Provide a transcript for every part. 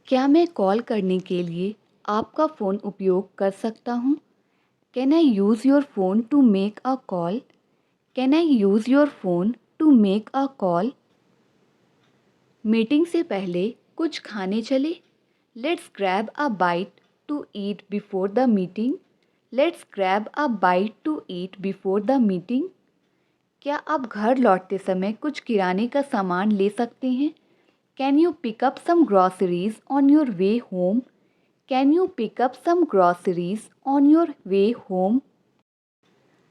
क्या मैं कॉल करने के लिए आपका फ़ोन उपयोग कर सकता हूँ? Can I use your phone to make a call? Can I use your phone to make a call? Meeting से पहले कुछ खाने चले? Let's grab a bite to eat before the meeting. Let's grab a bite to eat before the meeting. क्या आप घर लौटते समय कुछ किराने का सामान ले सकते हैं? Can you pick up some groceries on your way home? Can you pick up some groceries on your way home?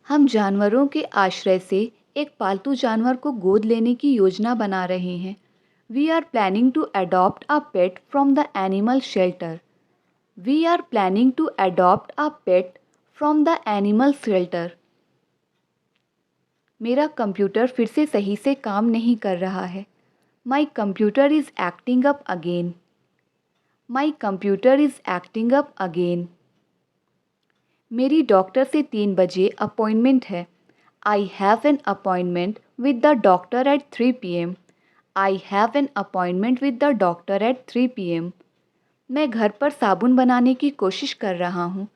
हम जानवरों के आश्रय से एक पालतू जानवर को गोद लेने की योजना बना रहे हैं। We are planning to adopt a pet from the animal shelter. We are planning to adopt a pet from the animal shelter. मेरा कंप्यूटर फिर से सही से काम नहीं कर रहा है। My computer is acting up again. My computer is acting up again. मेरी डॉक्टर से 3 बजे अपॉइंटमेंट है। I have an appointment with the doctor at 3 PM। I have an appointment with the doctor at 3 PM। मैं घर पर साबुन बनाने की कोशिश कर रहा हूँ।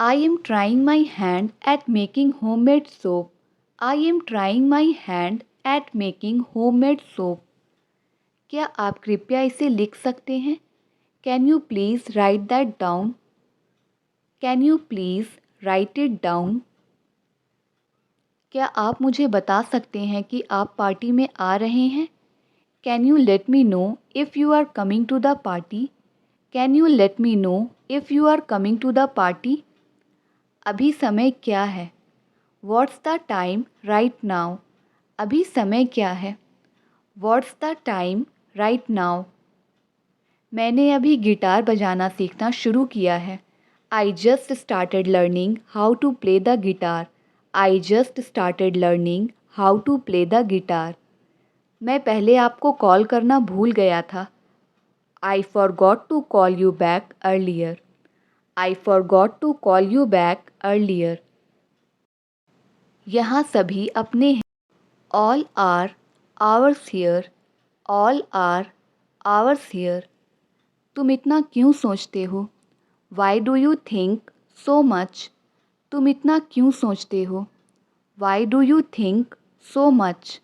I am trying my hand eight making homemade soap. I am trying my hand eight making homemade soap. क्या आप कृपया इसे लिख सकते हैं? Can you please write that down? Can you please write it down? क्या आप मुझे बता सकते हैं कि आप पार्टी में आ रहे हैं? Can you let me know if you are coming to the party? Can you let me know if you are coming to the party? अभी समय क्या है? What's the time right now? अभी समय क्या है? What's the time right now? मैंने अभी गिटार बजाना सीखना शुरू किया है। I just started learning how to play the guitar. I just started learning how to play the guitar. मैं पहले आपको कॉल करना भूल गया था। I forgot to call you back earlier. I forgot to call you back earlier. यहाँ सभी अपने हैं। All are ours here. All are ours here. तुम इतना क्यों सोचते हो? Why do you think so much? तुम इतना क्यों सोचते हो? Why do you think so much?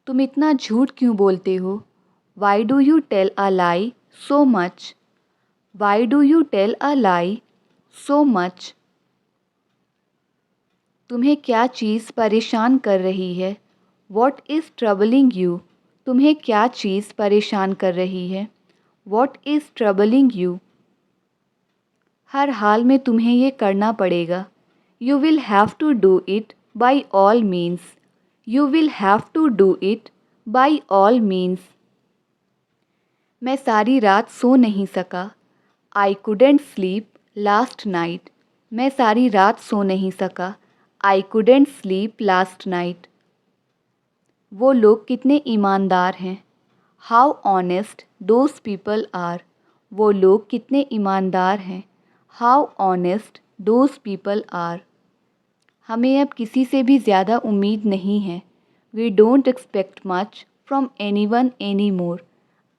तुम इतना झूठ क्यों बोलते हो? Why do you tell a lie so much? Why do you tell a lie so much? तुम्हें क्या चीज़ परेशान कर रही है? What is troubling you? तुम्हें क्या चीज़ परेशान कर रही है? What is troubling you? हर हाल में तुम्हें ये करना पड़ेगा। You will have to do it by all means. You will have to do it by all means. मैं सारी रात सो नहीं सका। I couldn't sleep last night. मैं सारी रात सो नहीं सका। I couldn't sleep last night. वो लोग कितने ईमानदार हैं। How honest those people are. वो लोग कितने ईमानदार हैं। How honest those people are. हमें अब किसी से भी ज़्यादा उम्मीद नहीं है। We don't expect much from any one any more.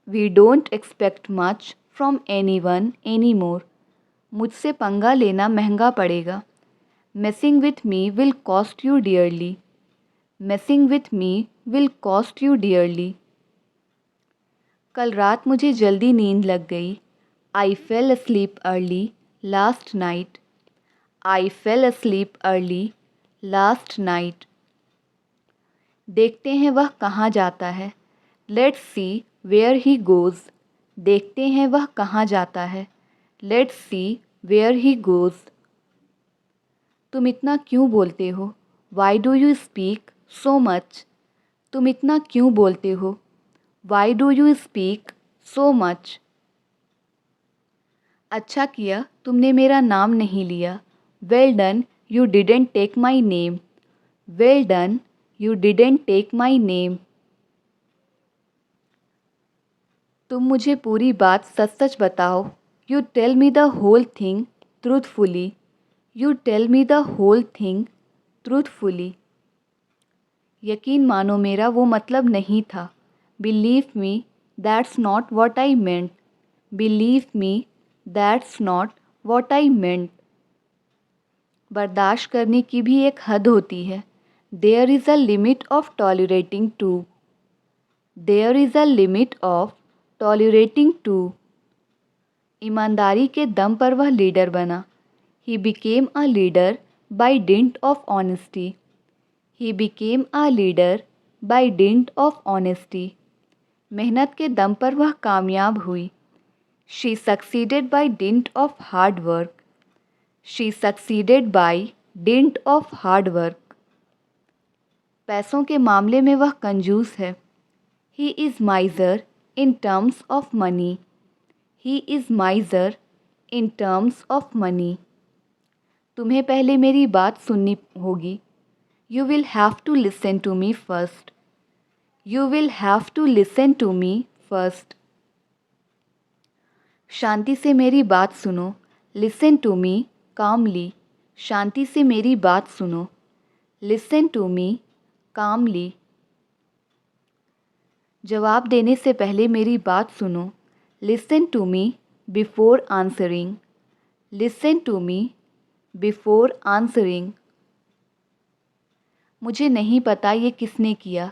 We don't expect much from any one any more. मुझसे पंगा लेना महंगा पड़ेगा। Messing with me will cost you dearly. Messing with me will cost you dearly. कल रात मुझे जल्दी नींद लग गई। I fell asleep early last night. I fell asleep early last night. देखते हैं वह कहाँ जाता है। Let's see where he goes. देखते हैं वह कहाँ जाता है। Let's see where he goes. तुम इतना क्यों बोलते हो? Why do you speak so much? तुम इतना क्यों बोलते हो? Why do you speak so much? अच्छा किया तुमने मेरा नाम नहीं लिया। Well done you didn't take my name. Well done you didn't take my name. तुम मुझे पूरी बात सच सच बताओ। You tell me the whole thing truthfully. You tell me the whole thing truthfully. यकीन मानो मेरा वो मतलब नहीं था। Believe me that's not what I meant. Believe me, that's not what I meant. बर्दाश्त करने की भी एक हद होती है. There is a limit of tolerating too. There is a limit of tolerating too. ईमानदारी के दम पर वह लीडर बना. He became a leader by dint of honesty. He became a leader by dint of honesty. मेहनत के दम पर वह कामयाब हुई. She succeeded by dint of hard work. She succeeded by dint of hard work. पैसों के मामले में वह कंजूस है. He is miser in terms of money. He is miser in terms of money. तुम्हें पहले मेरी बात सुननी होगी. You will have to listen to me first. You will have to listen to me first. शांति से मेरी बात सुनो. Listen to me calmly. शांति से मेरी बात सुनो. Listen to me calmly. जवाब देने से पहले मेरी बात सुनो. Listen to me before answering. Listen to me before answering. मुझे नहीं पता ये किसने किया.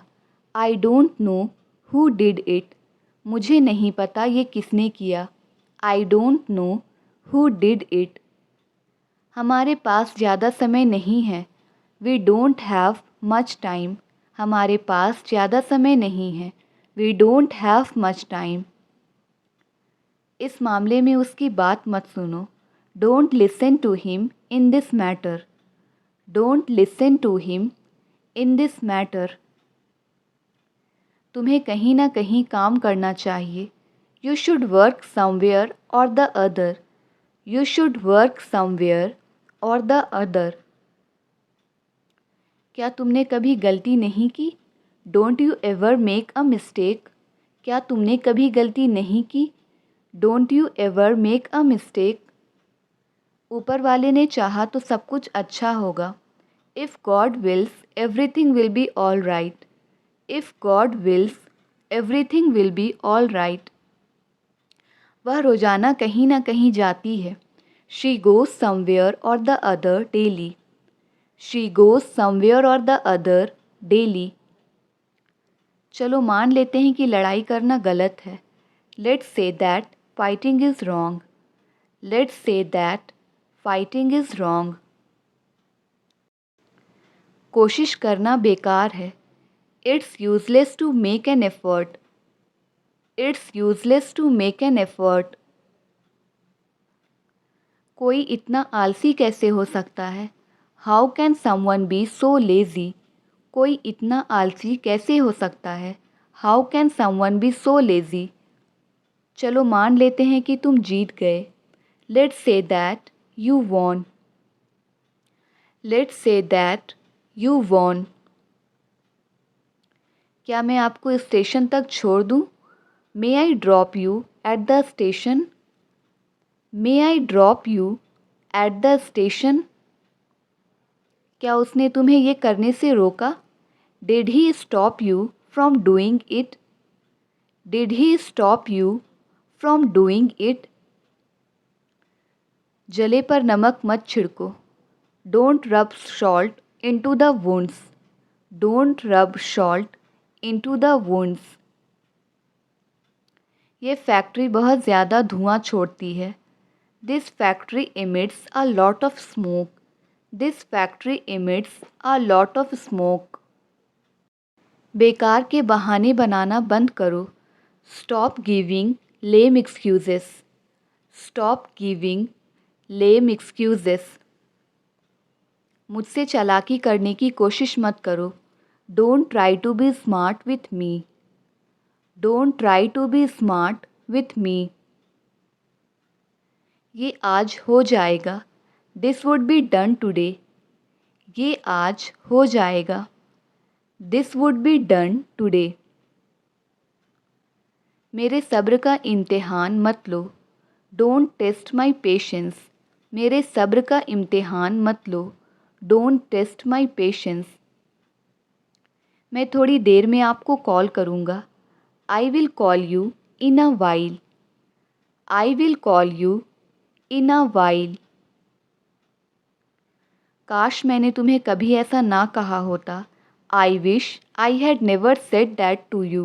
I don't know who did it. मुझे नहीं पता ये किसने किया. I don't know who did it. हमारे पास ज़्यादा समय नहीं है. We don't have much time. हमारे पास ज़्यादा समय नहीं है. We don't have much time. इस मामले में उसकी बात मत सुनो. Don't listen to him in this matter. Don't listen to him in this matter. तुम्हें कहीं ना कहीं काम करना चाहिए. You should work somewhere or the other. You should work somewhere or the other. क्या तुमने कभी गलती नहीं की? Don't you ever make a mistake. क्या तुमने कभी गलती नहीं की? Don't you ever make a mistake. ऊपर वाले ने चाहा तो सब कुछ अच्छा होगा. If God wills, everything will be all right. If God wills, everything will be all right. वह रोज़ाना कहीं ना कहीं जाती है. She goes somewhere or the other daily. She goes somewhere or the other daily. चलो मान लेते हैं कि लड़ाई करना गलत है. Let's say that fighting is wrong. Let's say that fighting is wrong. कोशिश करना बेकार है. It's useless to make an effort. It's useless to make an effort. कोई इतना आलसी कैसे हो सकता है? How can someone be so lazy? कोई इतना आलसी कैसे हो सकता है? How can someone be so lazy? चलो मान लेते हैं कि तुम जीत गए. Let's say that you won. Let's say that you won. क्या मैं आपको स्टेशन तक छोड़ दूँ? May I drop you at the station? May I drop you at the station? क्या उसने तुम्हें ये करने से रोका? Did he stop you from doing it? Did he stop you from doing it? जले पर नमक मत छिड़को. Don't rub salt into the wounds. Don't rub salt into the wounds. ये फैक्ट्री बहुत ज़्यादा धुआं छोड़ती है. This factory emits a lot of smoke. This factory emits a lot of smoke. बेकार के बहाने बनाना बंद करो. Stop giving lame excuses. Stop giving lame excuses. मुझसे चालाकी करने की कोशिश मत करो. Don't try to be smart with me. Don't try to be smart with me. ये आज हो जाएगा. This would be done today. ये आज हो जाएगा. This would be done today. मेरे सब्र का इम्तिहान मत लो. Don't test my patience. मेरे सब्र का इम्तिहान मत लो. Don't test my patience. मैं थोड़ी देर में आपको कॉल करूँगा. I will call you in a while. I will call you in a while. काश मैंने तुम्हें कभी ऐसा ना कहा होता. I wish I had never said that to you.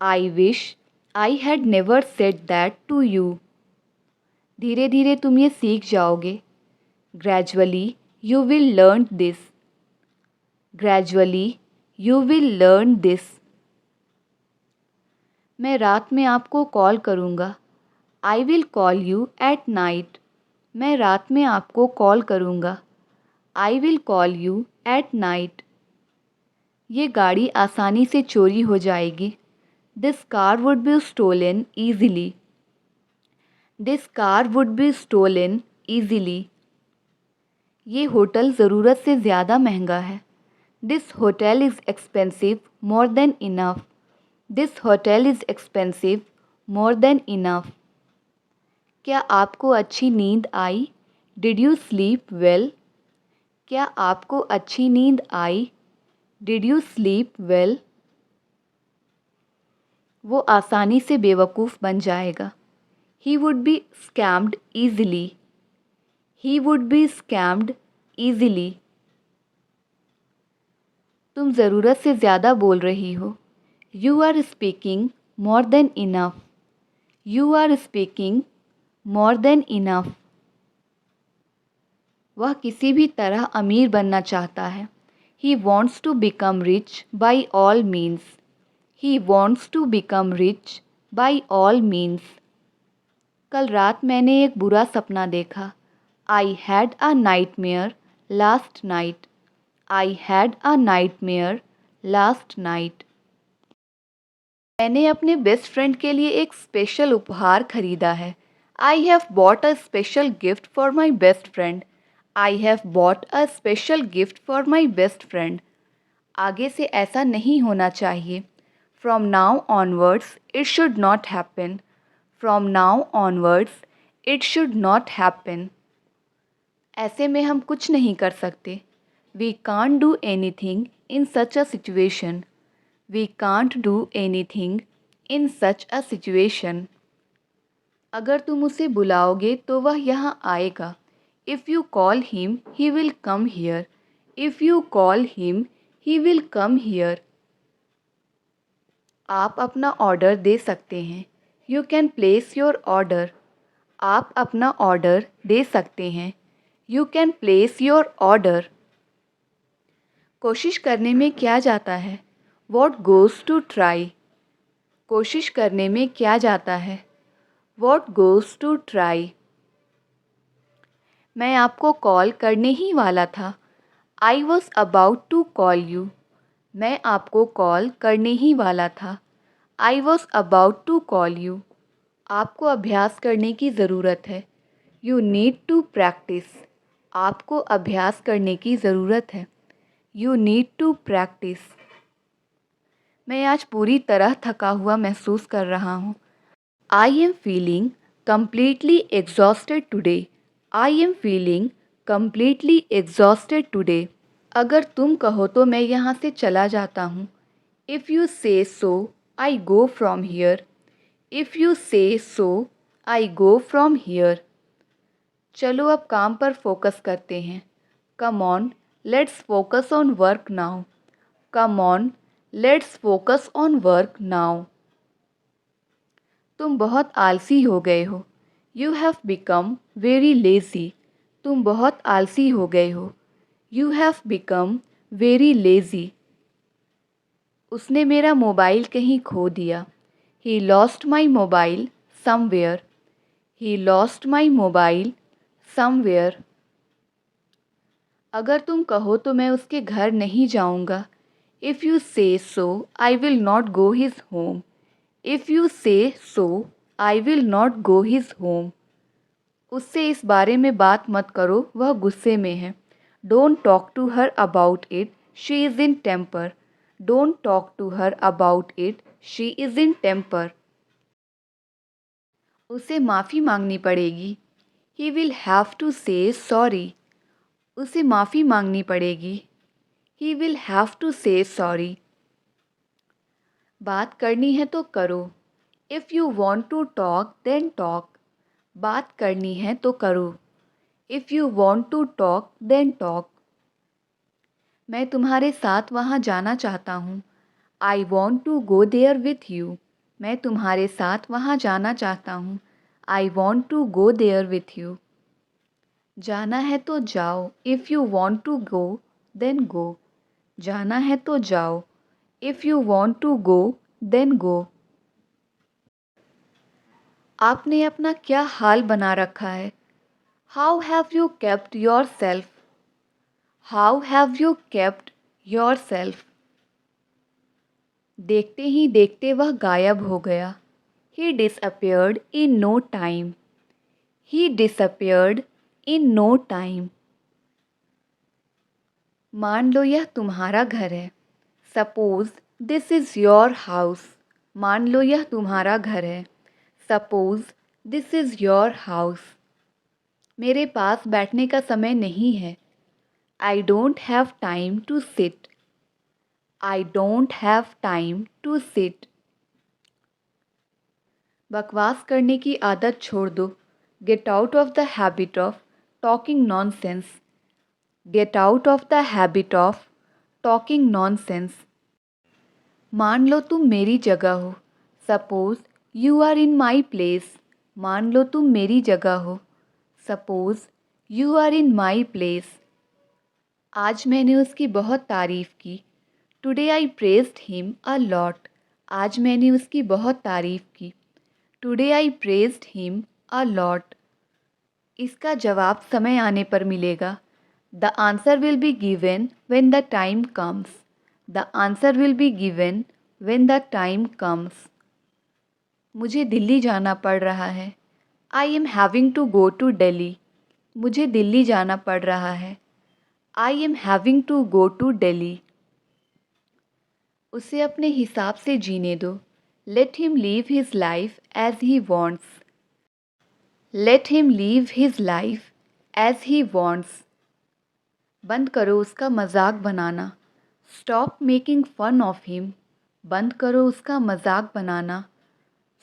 I wish I had never said that to you. धीरे धीरे तुम ये सीख जाओगे. Gradually you will learn this. Gradually you will learn this. मैं रात में आपको कॉल करूँगा. I will call you at night. मैं रात में आपको कॉल करूँगा. I will call you at night. ये गाड़ी आसानी से चोरी हो जाएगी. This car would be stolen easily. This car would be stolen easily. ये होटल ज़रूरत से ज़्यादा महंगा है. This hotel is expensive more than enough. This hotel is expensive more than enough. क्या आपको अच्छी नींद आई? Did you sleep well? क्या आपको अच्छी नींद आई? Did you sleep well? वो आसानी से बेवकूफ़ बन जाएगा. He would be scammed easily. He would be scammed easily. तुम ज़रूरत से ज़्यादा बोल रही हो. You are speaking more than enough. You are speaking more than enough. वह किसी भी तरह अमीर बनना चाहता है. He wants to become rich by all means. He wants to become rich by all means. कल रात मैंने एक बुरा सपना देखा. I had a nightmare last night. I had a nightmare last night. मैंने अपने बेस्ट फ्रेंड के लिए एक स्पेशल उपहार खरीदा है. I have bought a special gift for my best friend. I have bought a special gift for my best friend. आगे से ऐसा नहीं होना चाहिए. From now onwards, it should not happen. From now onwards, it should not happen. ऐसे में हम कुछ नहीं कर सकते. We can't do anything in such a situation. We can't do anything in such a situation. अगर तुम उसे बुलाओगे तो वह यहाँ आएगा. If you call him, he will come here. If you call him, he will come here. आप अपना order दे सकते हैं. You can place your order. आप अपना ऑर्डर दे सकते हैं. You can place your order. कोशिश करने में क्या जाता है? What goes to try? कोशिश करने में क्या जाता है? What goes to try? मैं आपको कॉल करने ही वाला था. I was about to call you. मैं आपको कॉल करने ही वाला था. I was about to call you. आपको अभ्यास करने की ज़रूरत है. You need to practice. आपको अभ्यास करने की ज़रूरत है. You need to practice. मैं आज पूरी तरह थका हुआ महसूस कर रहा हूँ. I am feeling completely exhausted today. I am feeling completely exhausted today. अगर तुम कहो तो मैं यहाँ से चला जाता हूँ. If you say so, I go from here. If you say so, I go from here. चलो अब काम पर फोकस करते हैं. Come on, let's focus on work now. Come on, let's focus on work now. तुम बहुत आलसी हो गए हो. You have become very lazy. तुम बहुत आलसी हो गए हो. You have become very lazy. उसने मेरा मोबाइल कहीं खो दिया. He lost my mobile somewhere. He lost my mobile somewhere. अगर तुम कहो तो मैं उसके घर नहीं जाऊँगा. If you say so, I will not go his home. If you say so, I will not go his home. उससे इस बारे में बात मत करो, वह गुस्से में है. Don't talk to her about it. She is in temper. Don't talk to her about it. She is in temper. उसे माफ़ी मांगनी पड़ेगी. He will have to say sorry. उसे माफ़ी मांगनी पड़ेगी. He will have to say sorry. बात करनी है तो करो। If you want to talk then talk. बात करनी है तो करो। If you want to talk then talk. मैं तुम्हारे साथ वहाँ जाना चाहता हूँ। I want to go there with you. मैं तुम्हारे साथ वहाँ जाना चाहता हूँ। I want to go there with you. जाना है तो जाओ। If you want to go then go. जाना है तो जाओ। If you want to go then go. आपने अपना क्या हाल बना रखा है? How have you kept yourself? How have you kept yourself? देखते ही देखते वह गायब हो गया। He disappeared in no time. He disappeared in no time. मान लो यह तुम्हारा घर है। Suppose this is your house. मान लो यह तुम्हारा घर है। Suppose this is your house. मेरे पास बैठने का समय नहीं है। I don't have time to sit. I don't have time to sit. बकवास करने की आदत छोड़ दो। Get out of the habit of talking nonsense. Get out of the habit of talking nonsense. मान लो तुम मेरी जगह हो। Suppose you are in my place. मान लो तुम मेरी जगह हो। Suppose you are in my place. आज मैंने उसकी बहुत तारीफ़ की। Today I praised him a lot. आज मैंने उसकी बहुत तारीफ़ की। Today I praised him a lot. इसका जवाब समय आने पर मिलेगा। The answer will be given when the time comes. The answer will be given when the time comes. मुझे दिल्ली जाना पड़ रहा है। I am having to go to Delhi. मुझे दिल्ली जाना पड़ रहा है। I am having to go to Delhi. उसे अपने हिसाब से जीने दो। Let him live his life as he wants. Let him live his life as he wants. बंद करो उसका मजाक बनाना। Stop making fun of him. बंद करो उसका मजाक बनाना।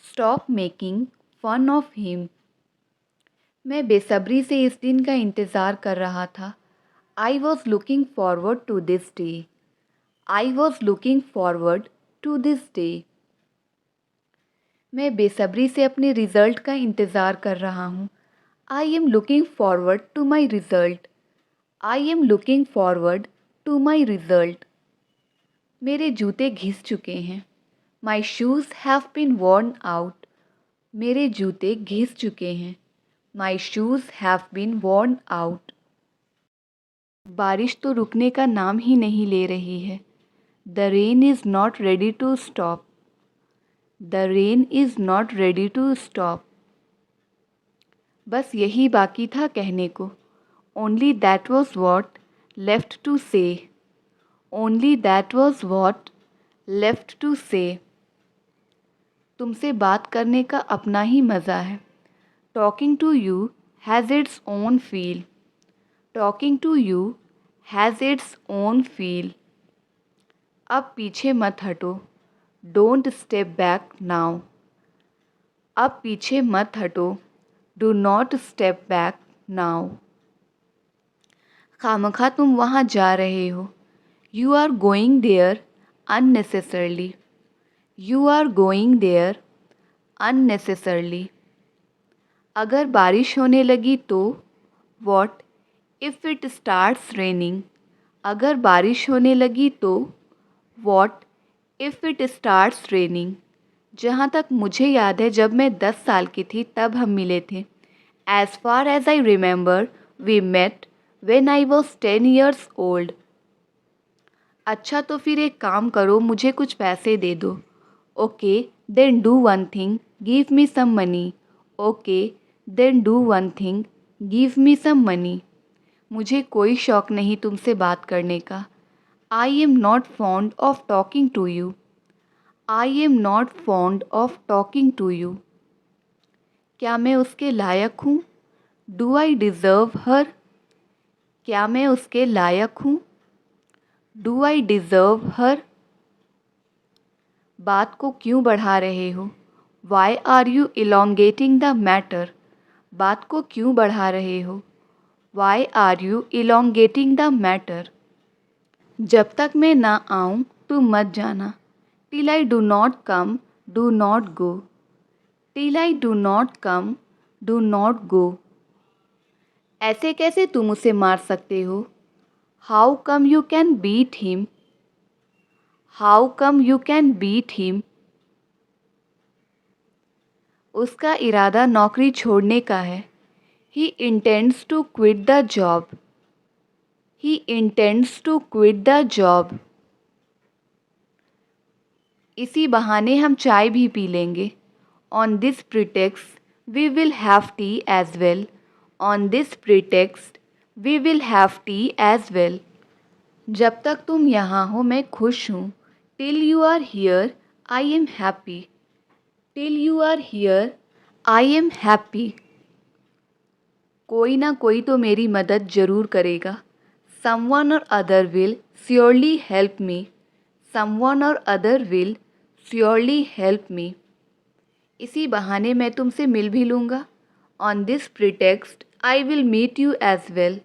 Stop making fun of him. मैं बेसब्री से इस दिन का इंतज़ार कर रहा था। I was looking forward to this day. I was looking forward to this day. मैं बेसब्री से अपने रिज़ल्ट का इंतज़ार कर रहा हूँ। I am looking forward to my result. I am looking forward to my result. मेरे जूते घिस चुके हैं। My shoes have been worn out. मेरे जूते घिस चुके हैं। My shoes have been worn out. बारिश तो रुकने का नाम ही नहीं ले रही है। The rain is not ready to stop. The rain is not ready to stop. बस यही बाकी था कहने को। Only that was what left to say. Only that was what left to say. तुमसे बात करने का अपना ही मज़ा है। Talking to you has its own feel. Talking to you has its own feel. अब पीछे मत हटो। Don't step back now. अब पीछे मत हटो। Do not step back now. खामखा तुम वहाँ जा रहे हो। You are going there unnecessarily. You are going there unnecessarily. अगर बारिश होने लगी तो what if it starts raining. अगर बारिश होने लगी तो what if it starts raining. जहाँ तक मुझे याद है जब मैं 10 साल की थी तब हम मिले थे। As far as I remember we met when I was 10 years old. अच्छा तो फिर एक काम करो, मुझे कुछ पैसे दे दो। Okay then do one thing, give me some money. Okay then do one thing, give me some money. मुझे कोई शौक़ नहीं तुमसे बात करने का। I am not fond of talking to you. I am not fond of talking to you. क्या मैं उसके लायक हूँ? Do I deserve her. क्या मैं उसके लायक हूँ? Do I deserve her. बात को क्यों बढ़ा रहे हो? Why are you elongating the matter? बात को क्यों बढ़ा रहे हो? Why are you elongating the matter? जब तक मैं ना आऊँ तुम मत जाना। Till I do not come do not go. Till I do not come do not go. ऐसे कैसे तुम उसे मार सकते हो? How come you can beat him? How come you can beat him? उसका इरादा नौकरी छोड़ने का है। He intends to quit the job. He intends to quit the job. इसी बहाने हम चाय भी पी लेंगे। On this pretext we will have tea as well. On this pretext we will have tea as well. जब तक तुम यहाँ हो मैं खुश हूँ। Till you are here I am happy. Till you are here I am happy. कोई ना कोई तो मेरी मदद ज़रूर करेगा। Someone or other will surely help me. Someone or other will surely help me. इसी बहाने मैं तुमसे मिल भी लूँगा। On this pretext I will meet you as well.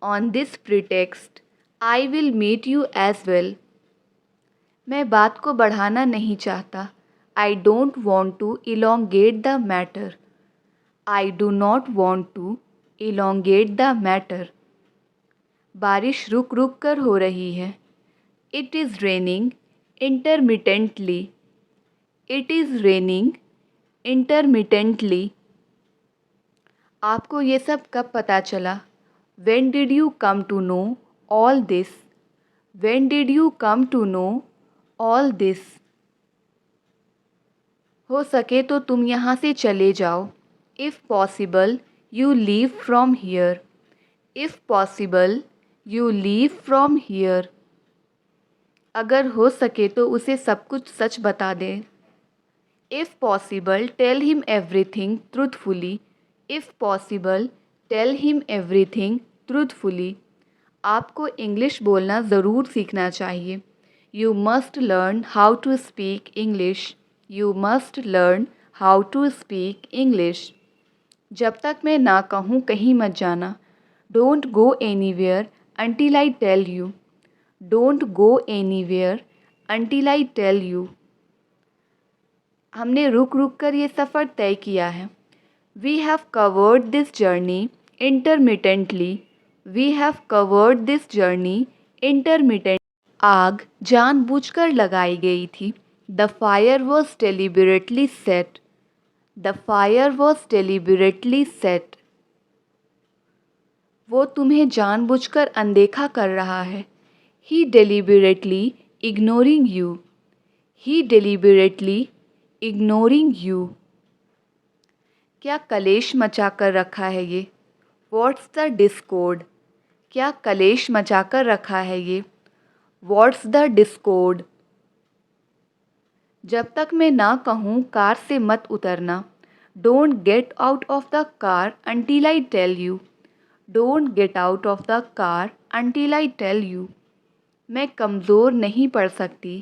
On this pretext I will meet you as well. मैं बात को बढ़ाना नहीं चाहता। I don't want to elongate the matter. I do not want to elongate the matter. बारिश रुक रुक कर हो रही है। It is raining intermittently. It is raining intermittently. आपको ये सब कब पता चला? When did you come to know all this? When did you come to know all this? हो सके तो तुम यहाँ से चले जाओ। If possible, you leave from here. If possible, you leave from here. अगर हो सके तो उसे सब कुछ सच बता दें। If possible, tell him everything truthfully. If possible, tell him everything truthfully. आपको इंग्लिश बोलना ज़रूर सीखना चाहिए। You must learn how to speak English. You must learn how to speak English. जब तक मैं ना कहूँ कहीं मत जाना। Don't go anywhere until I tell you. Don't go anywhere until I tell you. हमने रुक रुक कर ये सफ़र तय किया है। We have covered this journey intermittently. We have covered this journey intermittently. आग जानबूझकर लगाई गई थी। The fire was deliberately set. The fire was deliberately set. वो तुम्हें जानबूझकर अनदेखा कर रहा है। He deliberately ignoring you. He deliberately ignoring you. क्या कलेश मचा कर रखा है ये? What's the discord? क्या कलेश मचा कर रखा है ये? What's the discord? जब तक मैं ना कहूँ कार से मत उतरना। Don't get out of the car until I tell you. Don't get out of the car until I tell you. मैं कमज़ोर नहीं पड़ सकती।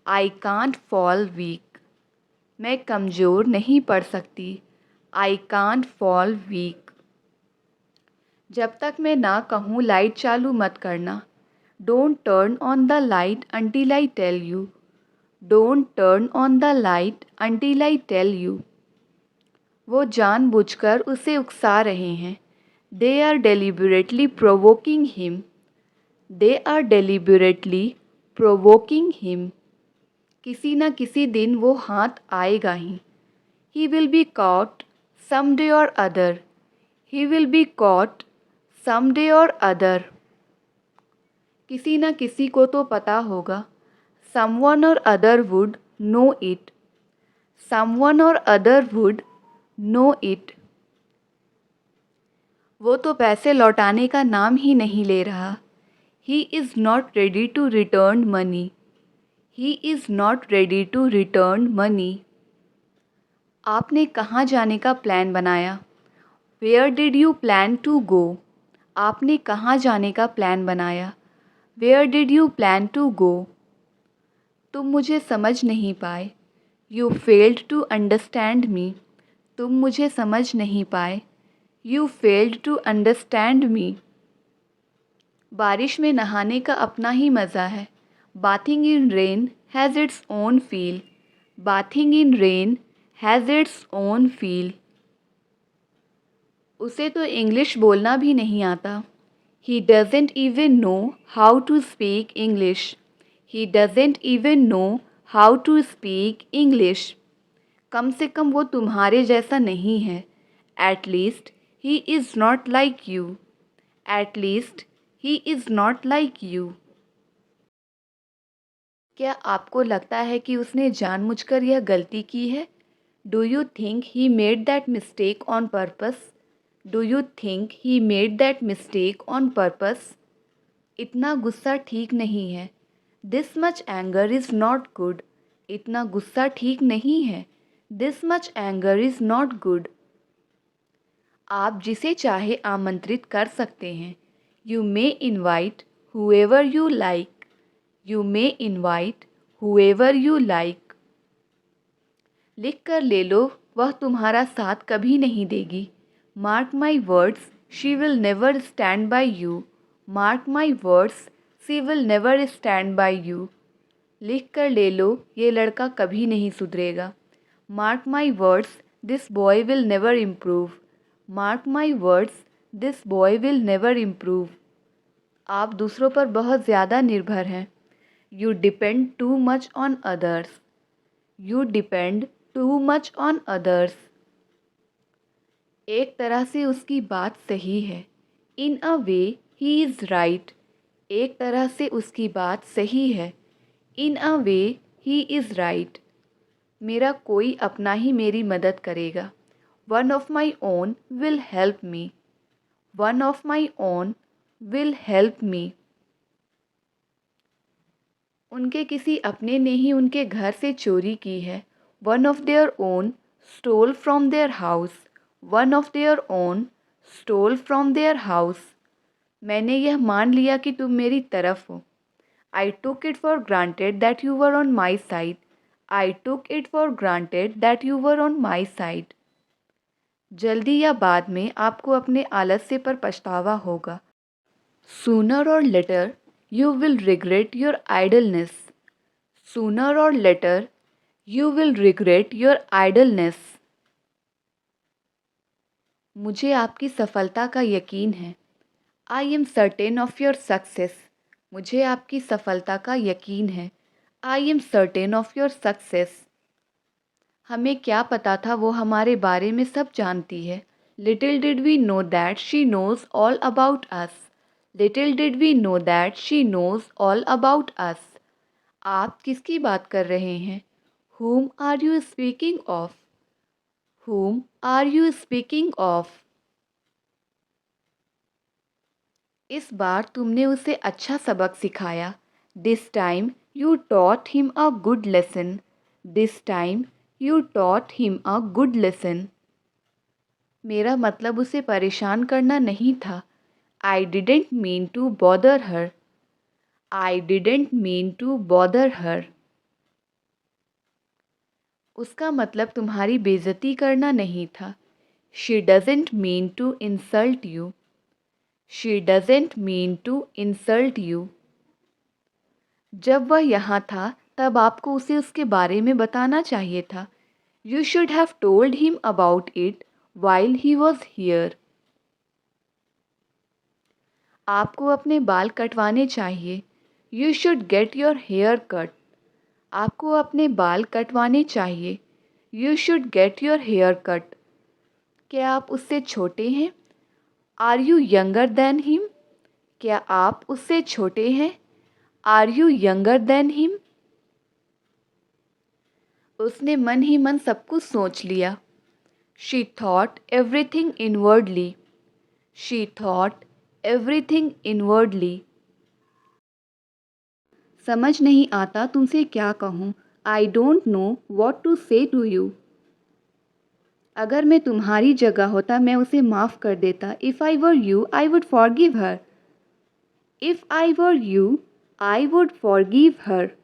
I can't fall weak. मैं कमज़ोर नहीं पड़ सकती। I can't fall weak. जब तक मैं ना कहूँ लाइट चालू मत करना। Don't turn on the light until I tell you. Don't turn on the light until I tell you. वो जानबूझकर उसे उकसा रहे हैं। They are deliberately provoking him. They are deliberately provoking him. किसी न किसी दिन वो हाथ आएगा ही। He will be caught someday or other. He will be caught someday or other. किसी न किसी को तो पता होगा। Someone or other would know it. Someone or other would know it. वो तो पैसे लौटाने का नाम ही नहीं ले रहा। He is not ready to return money. He is not ready to return money. आपने कहाँ जाने का प्लान बनाया? Where did you plan to go? आपने कहाँ जाने का प्लान बनाया? Where did you plan to go? तुम मुझे समझ नहीं पाए। You failed to understand me. तुम मुझे समझ नहीं पाए। You failed to understand me. बारिश में नहाने का अपना ही मज़ा है। Bathing in rain has its own feel. Bathing in rain has its own feel. उसे तो इंग्लिश बोलना भी नहीं आता। He doesn't even know how to speak English. He doesn't even know how to speak English. कम से कम वो तुम्हारे जैसा नहीं है। At least he is not like you. At least he is not like you. क्या आपको लगता है कि उसने जानबूझकर यह गलती की है? Do you think he made that mistake on purpose? Do you think he made that mistake on purpose? इतना गुस्सा ठीक नहीं है। This much anger is not good. इतना गुस्सा ठीक नहीं है। This much anger is not good. आप जिसे चाहे आमंत्रित कर सकते हैं। You may invite whoever you like. You may invite whoever you like. लिख कर ले लो, वह तुम्हारा साथ कभी नहीं देगी। Mark my words, she will never stand by you. Mark my words, she will never stand by you. लिख कर ले लो, ये लड़का कभी नहीं सुधरेगा। Mark my words, this boy will never improve. Mark my words, this boy will never improve. आप दूसरों पर बहुत ज़्यादा निर्भर हैं। You depend too much on others. You depend too much on others. एक तरह से उसकी बात सही है। इन अ वे ही इज़ राइट। एक तरह से उसकी बात सही है। इन अ वे ही इज़ राइट। मेरा कोई अपना ही मेरी मदद करेगा। One of my own will help me. One of my own will help me. उनके किसी अपने ने ही उनके घर से चोरी की है। One of their own stole from their house. One of their own stole from their house. मैंने यह मान लिया कि तुम मेरी तरफ हो। I took it for granted that you were on my side. I took it for granted that you were on my side. जल्दी या बाद में आपको अपने आलस्य पर पछतावा होगा। Sooner or later you will regret your idleness. Sooner or later you will regret your idleness. मुझे आपकी सफलता का यकीन है। I am certain of your success. मुझे आपकी सफलता का यकीन है। I am certain of your success. हमें क्या पता था वो हमारे बारे में सब जानती है। Little did we know that she knows all about us. Little did we know that she knows all about us. आप किसकी बात कर रहे हैं? Whom are you speaking of? Whom are you speaking of? इस बार तुमने उसे अच्छा सबक सिखाया। This time you taught him a good lesson. This time you taught him a good lesson. मेरा मतलब उसे परेशान करना नहीं था। I didn't mean to bother her. I didn't mean to bother her. उसका मतलब तुम्हारी बेइज्जती करना नहीं था। She doesn't mean to insult you. She doesn't mean to insult you. जब वह यहाँ था तब आपको उसे उसके बारे में बताना चाहिए था। You should have told him about it while he was here. आपको अपने बाल कटवाने चाहिए। You should get your hair cut. आपको अपने बाल कटवाने चाहिए। You should get your hair cut. क्या आप उससे छोटे हैं? Are you younger than him? क्या आप उससे छोटे हैं? Are you younger than him? उसने मन ही मन सब कुछ सोच लिया। She thought everything inwardly. She thought everything inwardly. समझ नहीं आता तुमसे क्या कहूँ। I don't know what to say to you. अगर मैं तुम्हारी जगह होता मैं उसे माफ़ कर देता। If I were you, I would forgive her. If I were you, I would forgive her.